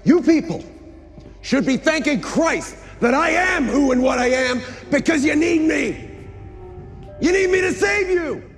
You people should be thanking Christ that I am who and what I am, because you need me. You need me to save you.